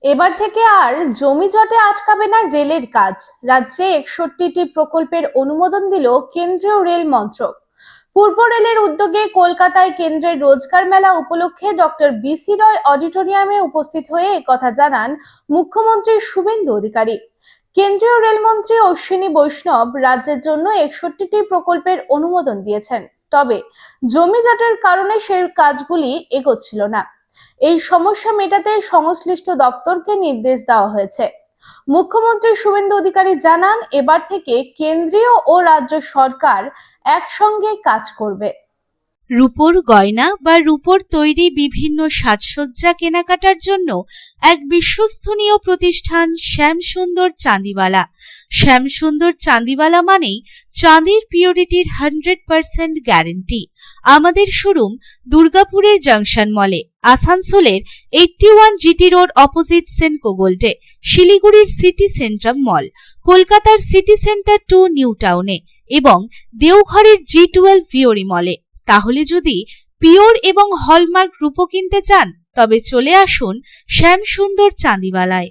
এবার থেকে আর জমি জটে আটকাবে না রেলের কাজ। রাজ্যে 61টি প্রকল্পের অনুমোদন দিল কেন্দ্রীয় রেল মন্ত্রক। পূর্ব রেলের উদ্যোগে কলকাতায় কেন্দ্রের রোজগার মেলা উপলক্ষে ডক্টর বিসি রয় অডিটোরিয়ামে উপস্থিত হয়ে একথা জানান মুখ্যমন্ত্রী শুভেন্দু অধিকারী। কেন্দ্রীয় রেলমন্ত্রী অশ্বিনী বৈষ্ণব রাজ্যের জন্য 61টি প্রকল্পের অনুমোদন দিয়েছেন, তবে জমি জটের কারণে সেই কাজগুলি এগোচ্ছিল না। এই সমস্যা মেটাতে সংশ্লিষ্ট দপ্তরকে নির্দেশ দেওয়া হয়েছে। মুখ্যমন্ত্রী শুভেন্দু অধিকারী জানান, এবার থেকে কেন্দ্রীয় ও রাজ্য সরকার একসঙ্গে কাজ করবে। রূপোর গয়না বা রূপোর তৈরি বিভিন্ন সাজসজ্জা কেনাকাটার জন্য এক বিশ্বস্তনীয় প্রতিষ্ঠান শ্যামসুন্দর চাঁদিওয়ালা। শ্যামসুন্দর চাঁদিওয়ালা মানেই চাঁদির পিওরিটির 100% গ্যারেন্টি। আমাদের শোরুম দুর্গাপুরের জাংশন মলে, আসানসোলের 81 জিটি রোড অপোজিট সেনকো গোল্ডে, শিলিগুড়ির সিটি সেন্ট্রাম মল, কলকাতার সিটি সেন্টার 2 নিউ টাউনে এবং দেওঘরের G12 ভিওরি মলে। তাহলে যদি পিওর এবং হলমার্ক রূপো কিনতে চান তবে চলে আসুন শ্যামসুন্দর চাঁদিওয়ালায়।